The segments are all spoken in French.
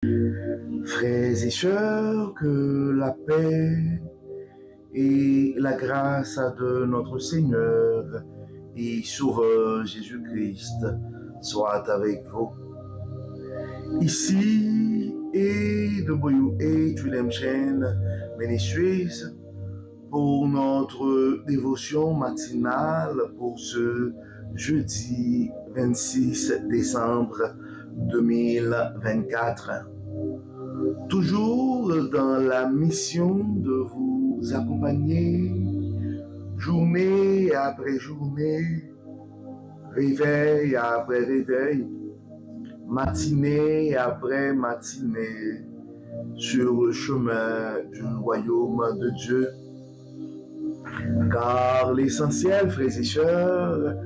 Frères et sœurs, que la paix et la grâce de notre Seigneur et Sauveur Jésus-Christ soient avec vous. Ici et de Boyou et Tulemchen Ministries pour notre dévotion matinale pour ce jeudi 26 décembre 2024. Toujours dans la mission de vous accompagner journée après journée, réveil après réveil, matinée après matinée, sur le chemin du royaume de Dieu. Car l'essentiel, frères et sœurs,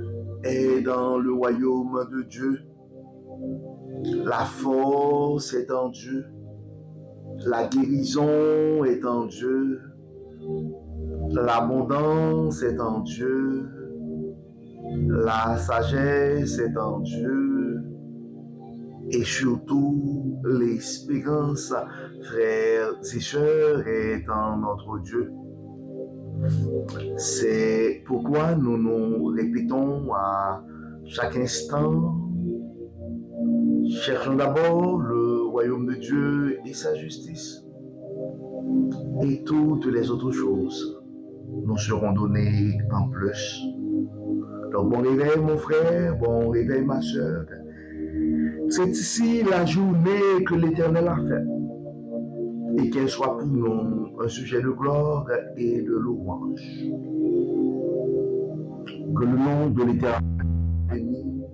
est dans le royaume de Dieu. La force est en Dieu. La guérison est en Dieu. L'abondance est en Dieu. La sagesse est en Dieu. Et surtout, l'espérance, frères et sœurs, est en notre Dieu. C'est pourquoi nous nous répétons à chaque instant: cherchons d'abord le royaume de Dieu et sa justice, et toutes les autres choses nous seront données en plus. Donc bon réveil mon frère, bon réveil ma sœur. C'est ici la journée que l'Éternel a faite, et qu'elle soit pour nous un sujet de gloire et de louange. Que le nom de l'Éternel soit béni,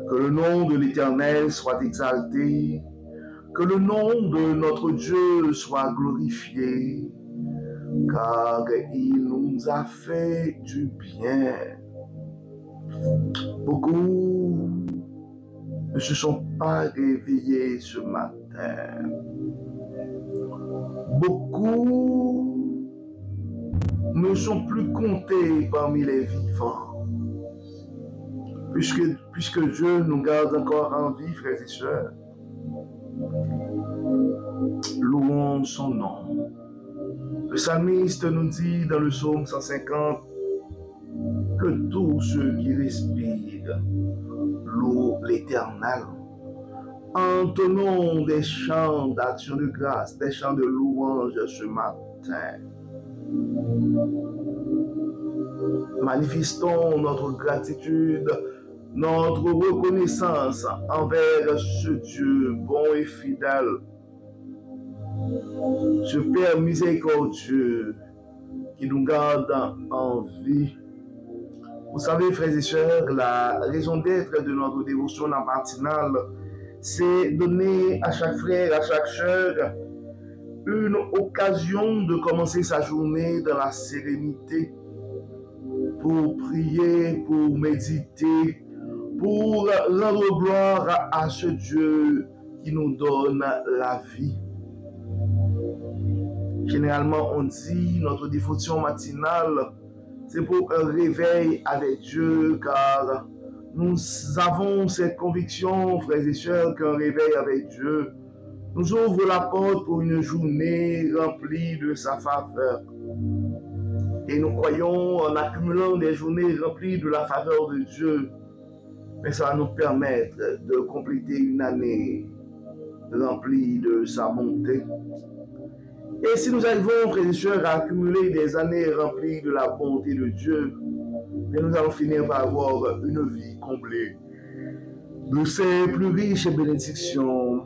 que le nom de l'Éternel soit exalté, que le nom de notre Dieu soit glorifié, car il nous a fait du bien. Beaucoup ne se sont pas réveillés ce matin. Beaucoup ne sont plus comptés parmi les vivants. Puisque Dieu nous garde encore en vie, frères et sœurs, louons son nom. Le psalmiste nous dit dans le psaume 150 que tous ceux qui respirent louent l'Éternel. Entonnons des chants d'action de grâce, des chants de louange ce matin. Manifestons notre gratitude, notre reconnaissance envers ce Dieu bon et fidèle, ce Père miséricordieux qui nous garde en vie. Vous savez, frères et sœurs, la raison d'être de notre dévotion matinale, c'est donner à chaque frère, à chaque sœur, une occasion de commencer sa journée dans la sérénité, pour prier, pour méditer, pour rendre gloire à ce Dieu qui nous donne la vie. Généralement, on dit notre dévotion matinale, c'est pour un réveil avec Dieu, car nous avons cette conviction, frères et sœurs, qu'un réveil avec Dieu nous ouvre la porte pour une journée remplie de sa faveur. Et nous croyons, en accumulant des journées remplies de la faveur de Dieu, mais ça va nous permettre de compléter une année remplie de sa bonté. Et si nous arrivons, frères et sœurs, à accumuler des années remplies de la bonté de Dieu, mais nous allons finir par avoir une vie comblée de ses plus riches bénédictions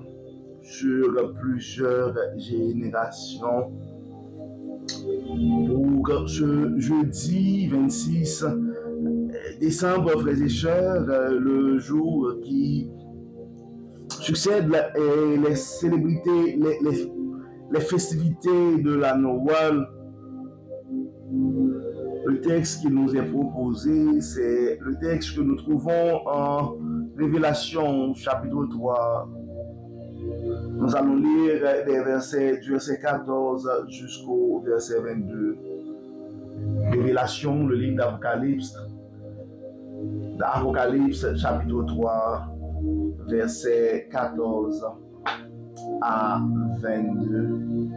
sur plusieurs générations. Pour ce jeudi 26 décembre, frères et sœurs, le jour qui succède les célébrités, les festivités de la Noël, le texte qui nous est proposé, c'est le texte que nous trouvons en Révélation chapitre 3. Nous allons lire des versets du verset 14 jusqu'au verset 22. Révélation, le livre d'Apocalypse, chapitre 3, verset 14. à 22.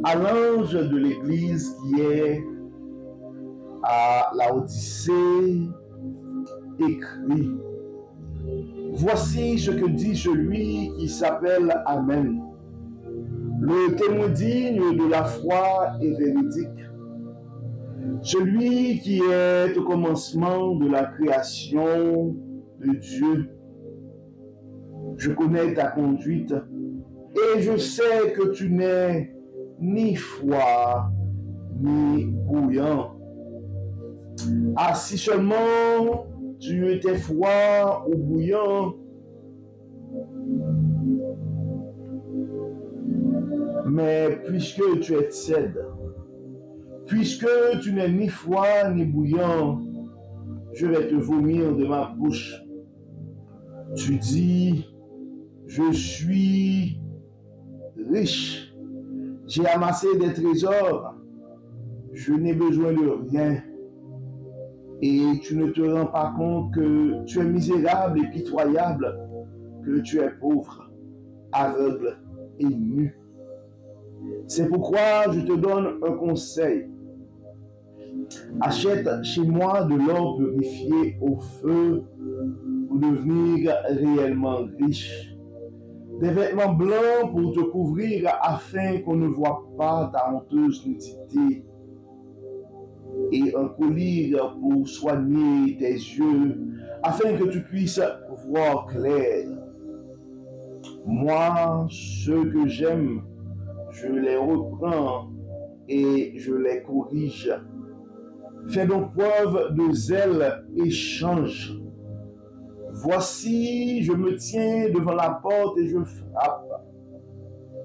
À l'ange de l'Église qui est à Laodicée, écrit: Voici ce que dit celui qui s'appelle Amen, le témoin digne de la foi et véridique, celui qui est au commencement de la création de Dieu. Je connais ta conduite et je sais que tu n'es ni froid ni bouillant. Ah, si seulement tu étais froid ou bouillant, mais puisque tu es tiède, puisque tu n'es ni froid ni bouillant, je vais te vomir de ma bouche. Tu dis, je suis riche, j'ai amassé des trésors, je n'ai besoin de rien. Et tu ne te rends pas compte que tu es misérable et pitoyable, que tu es pauvre, aveugle et nu. C'est pourquoi je te donne un conseil. Achète chez moi de l'or purifié au feu pour devenir réellement riche. Des vêtements blancs pour te couvrir afin qu'on ne voit pas ta honteuse nudité. Et un collier pour soigner tes yeux afin que tu puisses voir clair. Moi, ceux que j'aime, je les reprends et je les corrige. Fais donc preuve de zèle et change. Voici, je me tiens devant la porte et je frappe.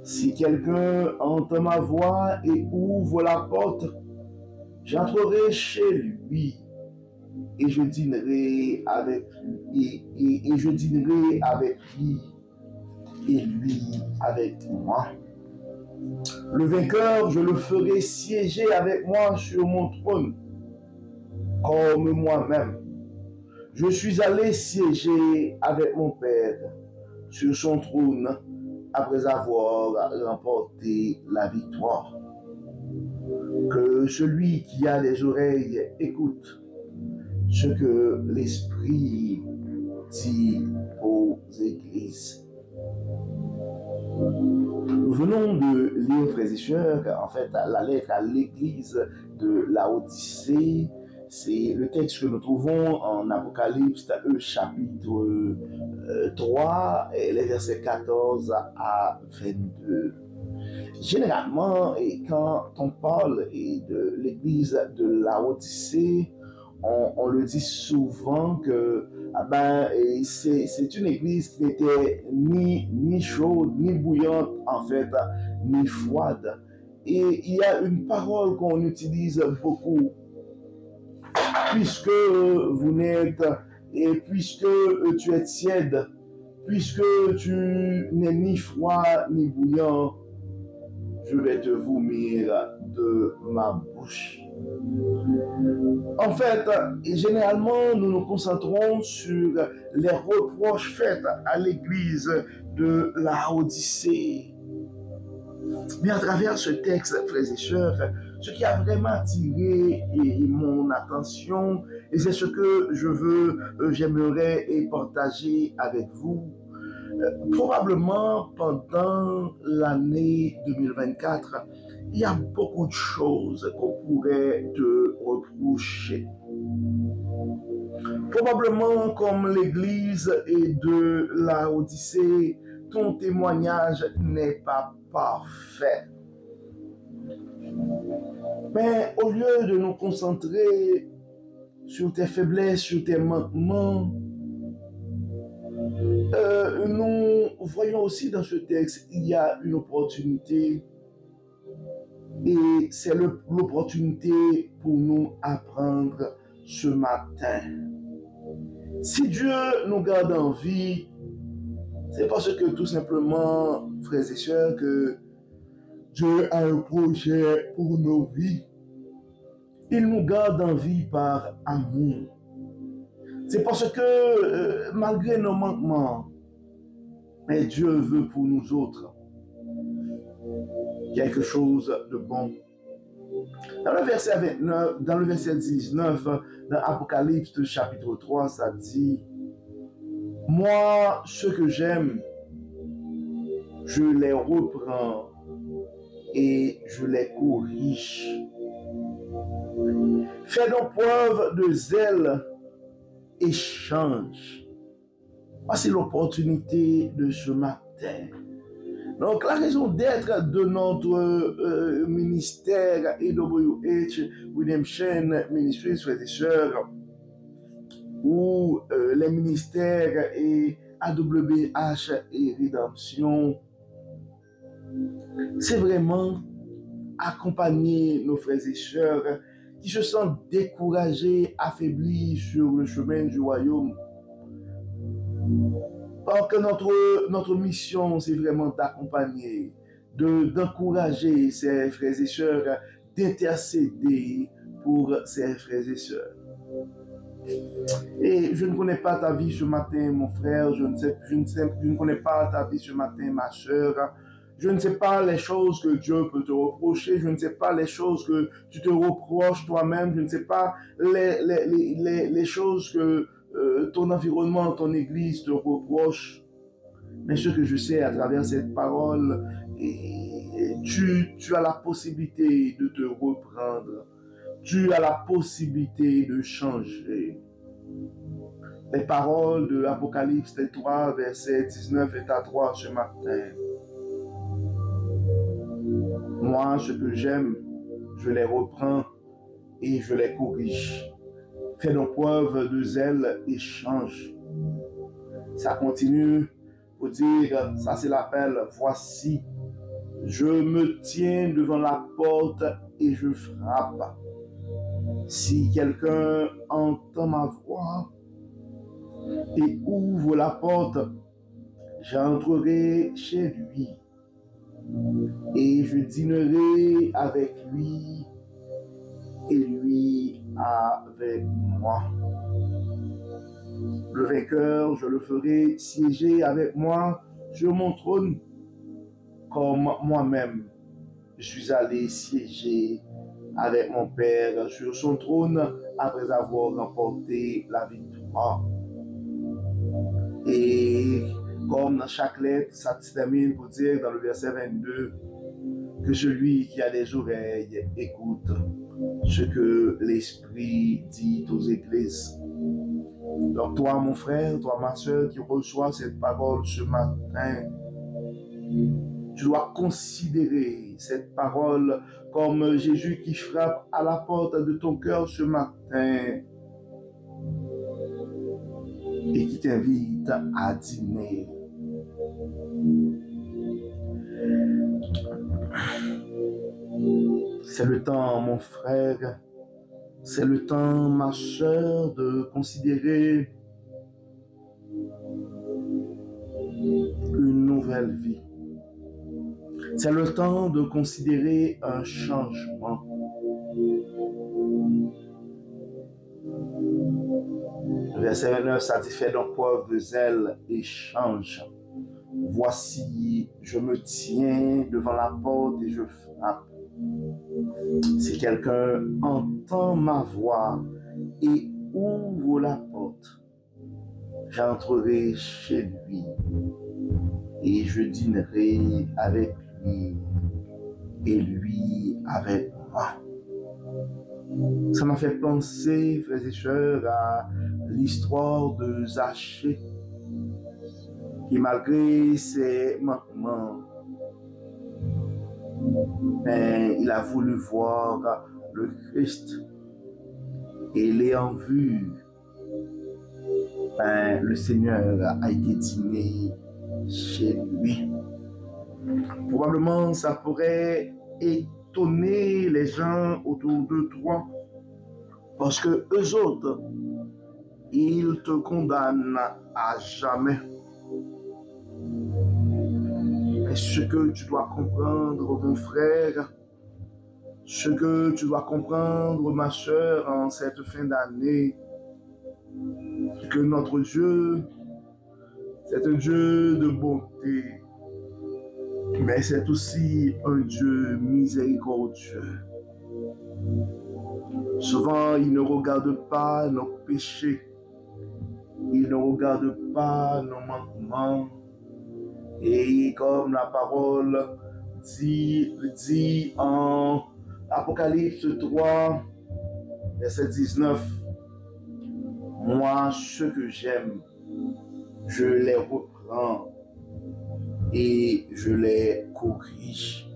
Si quelqu'un entend ma voix et ouvre la porte, j'entrerai chez lui et je dînerai avec lui et je dînerai avec lui et lui avec moi. Le vainqueur, je le ferai siéger avec moi sur mon trône, comme moi-même. Je suis allé siéger avec mon Père sur son trône après avoir remporté la victoire. Que celui qui a des oreilles écoute ce que l'Esprit dit aux églises. Nous venons de lire, frères et sœurs, en fait, la lettre à l'église de Laodicée. C'est le texte que nous trouvons en Apocalypse, chapitre 3, les versets 14 à 22. Généralement, quand on parle de l'église de Laodicée, on le dit souvent que c'est une église qui n'était ni chaude, ni bouillante, en fait, ni froide. Et il y a une parole qu'on utilise beaucoup. Puisque vous n'êtes, et puisque tu es tiède, puisque tu n'es ni froid ni bouillant, je vais te vomir de ma bouche. En fait, généralement, nous nous concentrons sur les reproches faits à l'église de Laodicée. Mais à travers ce texte, frères et sœurs, ce qui a vraiment attiré mon attention, et c'est ce que j'aimerais partager avec vous, probablement pendant l'année 2024, il y a beaucoup de choses qu'on pourrait te reprocher. Probablement comme l'église de Laodicée, ton témoignage n'est pas parfait. Mais au lieu de nous concentrer sur tes faiblesses, sur tes manquements, nous voyons aussi dans ce texte, il y a une opportunité. Et c'est l'opportunité pour nous apprendre ce matin. Si Dieu nous garde en vie, c'est parce que tout simplement, frères et sœurs, que Dieu a un projet pour nos vies. Il nous garde en vie par amour. C'est parce que malgré nos manquements, Mais Dieu veut pour nous autres quelque chose de bon. Dans le verset 29, dans le verset 19, dans Apocalypse chapitre 3, ça dit: moi, ceux que j'aime, je les reprends et je les corrige. Fais donc preuve de zèle et change. Voici l'opportunité de ce matin. Donc, la raison d'être de notre ministère AWH Redemption Ministries, frères et sœurs, ou les ministères et AWH et Rédemption, c'est vraiment accompagner nos frères et sœurs qui se sentent découragés, affaiblis sur le chemin du royaume. Parce que notre mission, c'est vraiment d'accompagner, d'encourager ces frères et sœurs, d'intercéder pour ces frères et sœurs. Et je ne connais pas ta vie ce matin, mon frère, je ne connais pas ta vie ce matin, ma sœur. Je ne sais pas les choses que Dieu peut te reprocher, je ne sais pas les choses que tu te reproches toi-même, je ne sais pas les choses que ton environnement, ton église te reproche. Mais ce que je sais à travers cette parole, tu as la possibilité de te reprendre. Tu as la possibilité de changer. Les paroles de Apocalypse 3, versets 19 et 3 ce matin. Moi, ce que j'aime, je les reprends et je les corrige. Fais donc preuve de zèle et change. Ça continue pour dire, ça c'est l'appel, voici, je me tiens devant la porte et je frappe. Si quelqu'un entend ma voix et ouvre la porte, j'entrerai chez lui et je dînerai avec lui et lui avec moi. Le vainqueur, je le ferai siéger avec moi sur mon trône, comme moi-même je suis allé siéger avec mon Père sur son trône après avoir remporté la victoire. Et comme dans chaque lettre, ça se termine pour dire dans le verset 22 que celui qui a des oreilles écoute ce que l'Esprit dit aux églises. Donc toi, mon frère, toi, ma soeur, qui reçoit cette parole ce matin, tu dois considérer cette parole comme Jésus qui frappe à la porte de ton cœur ce matin et qui t'invite à dîner. C'est le temps, mon frère, c'est le temps, ma soeur, de considérer une nouvelle vie. C'est le temps de considérer un changement. Le verset 29, ça dit, fais donc preuve de zèle et change. Voici, je me tiens devant la porte et je frappe. Si quelqu'un entend ma voix et ouvre la porte, j'entrerai chez lui et je dînerai avec lui et lui avec moi. Ça m'a fait penser, frères et sœurs, à l'histoire de Zachée, qui malgré ses manquements, il a voulu voir le Christ. Et l'ayant vu, le Seigneur a été dîné chez lui. Probablement, ça pourrait étonner les gens autour de toi, parce que eux autres, ils te condamnent à jamais. Mais ce que tu dois comprendre, mon frère, ce que tu dois comprendre, ma soeur, en cette fin d'année, que notre Dieu C'est un Dieu de bonté, mais c'est aussi un Dieu miséricordieux. Souvent, il ne regarde pas nos péchés, il ne regarde pas nos manquements. Et comme la parole dit en Apocalypse 3, verset 19, moi, ceux que j'aime, je les reprends et je les corrige.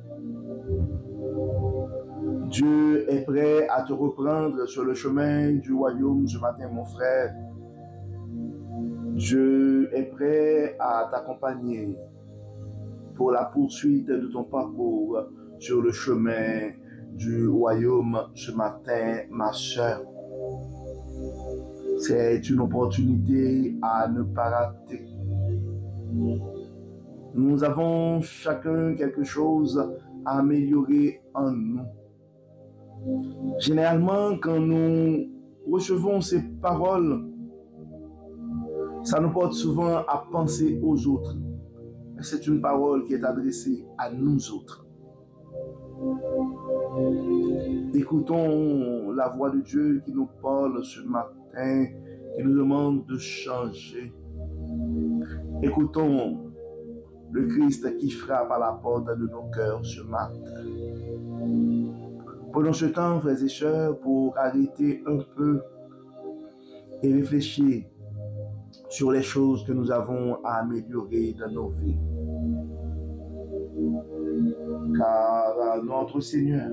Dieu est prêt à te reprendre sur le chemin du royaume ce matin, mon frère. Dieu est prêt à t'accompagner pour la poursuite de ton parcours sur le chemin du royaume ce matin, ma soeur. C'est une opportunité à ne pas rater. Nous avons chacun quelque chose à améliorer en nous. Généralement, quand nous recevons ces paroles, ça nous porte souvent à penser aux autres. Mais c'est une parole qui est adressée à nous autres. Écoutons la voix de Dieu qui nous parle ce matin, qui nous demande de changer. Écoutons le Christ qui frappe à la porte de nos cœurs ce matin. Prenons ce temps, frères et sœurs, pour arrêter un peu et réfléchir sur les choses que nous avons à améliorer dans nos vies. Car notre Seigneur,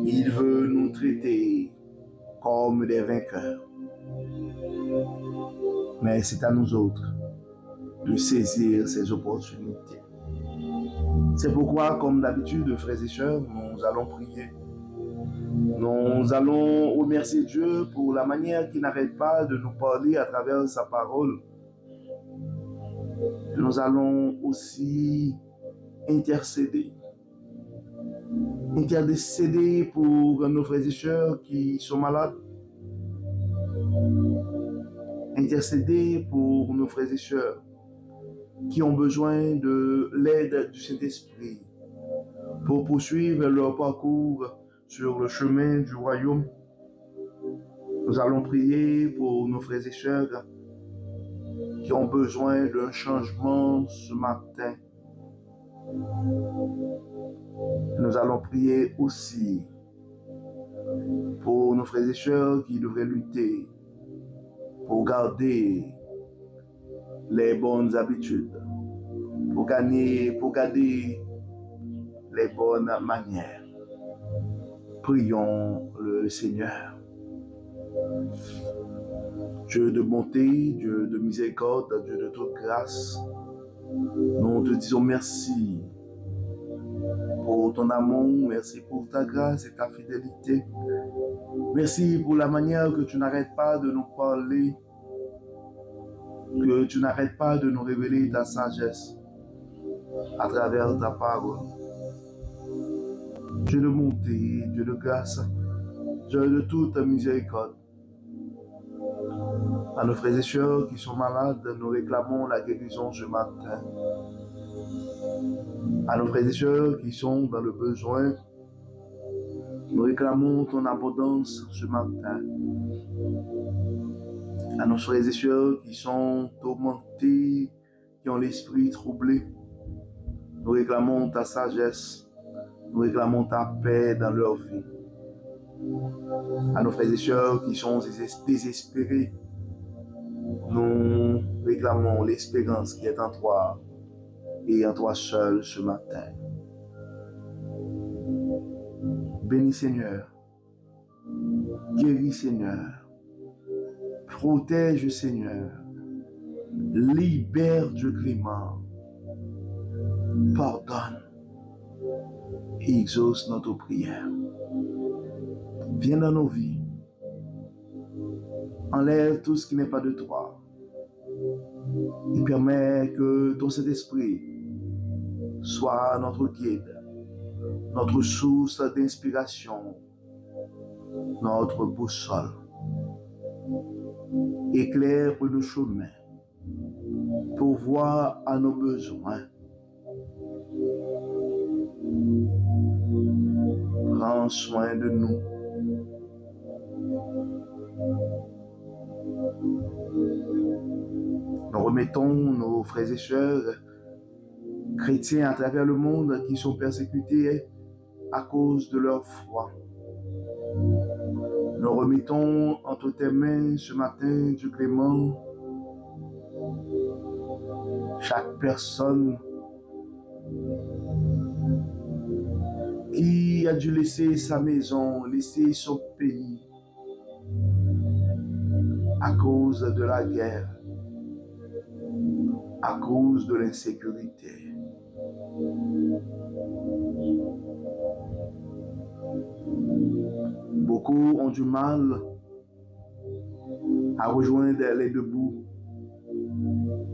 il veut nous traiter comme des vainqueurs. Mais c'est à nous autres de saisir ces opportunités. C'est pourquoi, comme d'habitude, frères et sœurs, nous allons prier. Nous allons remercier Dieu pour la manière qu'il n'arrête pas de nous parler à travers sa parole. Nous allons aussi intercéder. Intercéder pour nos frères et sœurs qui sont malades. Intercéder pour nos frères et sœurs qui ont besoin de l'aide du Saint-Esprit pour poursuivre leur parcours sur le chemin du royaume. Nous allons prier pour nos frères et sœurs qui ont besoin d'un changement ce matin. Nous allons prier aussi pour nos frères et sœurs qui devraient lutter pour garder les bonnes habitudes, pour garder les bonnes manières. Prions le Seigneur. Dieu de bonté, Dieu de miséricorde, Dieu de toute grâce, nous te disons merci pour ton amour, merci pour ta grâce et ta fidélité. Merci pour la manière que tu n'arrêtes pas de nous parler, que tu n'arrêtes pas de nous révéler ta sagesse à travers ta parole. Dieu de bonté, Dieu de grâce, Dieu de toute miséricorde. À nos frères et sœurs qui sont malades, nous réclamons la guérison ce matin. À nos frères et sœurs qui sont dans le besoin, nous réclamons ton abondance ce matin. À nos frères et sœurs qui sont tourmentés, qui ont l'esprit troublé, nous réclamons ta sagesse, nous réclamons ta paix dans leur vie. À nos frères et sœurs qui sont désespérés, nous réclamons l'espérance qui est en toi et en toi seul ce matin. Bénis Seigneur, guéris Seigneur, protège Seigneur, libère Dieu clément, pardonne et exauce notre prière. Viens dans nos vies, enlève tout ce qui n'est pas de toi et permets que ton Saint-Esprit soit notre guide, notre source d'inspiration, notre boussole. Éclaire nos chemins pourvoir à nos besoins. Prends soin de nous. Nous remettons nos frères et sœurs chrétiens à travers le monde qui sont persécutés à cause de leur foi. Nous remettons entre tes mains ce matin, Dieu clément, chaque personne qui a dû laisser sa maison, laisser son pays à cause de la guerre, à cause de l'insécurité. Beaucoup ont du mal à rejoindre les debout,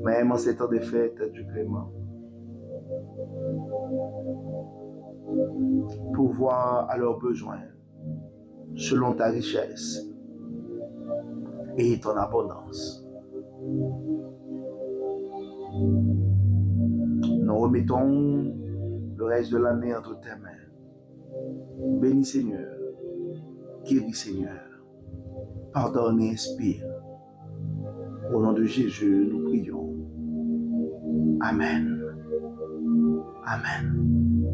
même en ces temps de fête du clément. Pourvoir à leurs besoins selon ta richesse et ton abondance. Nous remettons le reste de l'année entre tes mains. Bénis Seigneur, guéris Seigneur, pardonne et inspire. Au nom de Jésus, nous prions. Amen. Amen.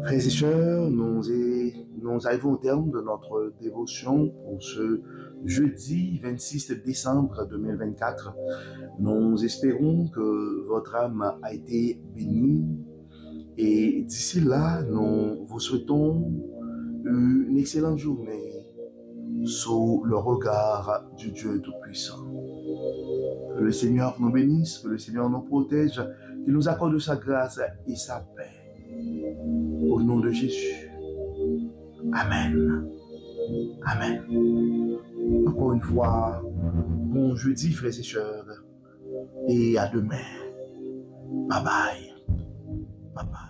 Frères et sœurs, nous arrivons au terme de notre dévotion pour ce jeudi 26 décembre 2024. Nous espérons que votre âme a été bénie et d'ici là, nous vous souhaitons une excellente journée sous le regard du Dieu Tout-Puissant. Que le Seigneur nous bénisse, que le Seigneur nous protège, qu'il nous accorde sa grâce et sa paix. Au nom de Jésus. Amen. Amen. Encore une fois, bon jeudi, frères et sœurs, et à demain. Bye bye. Bye bye.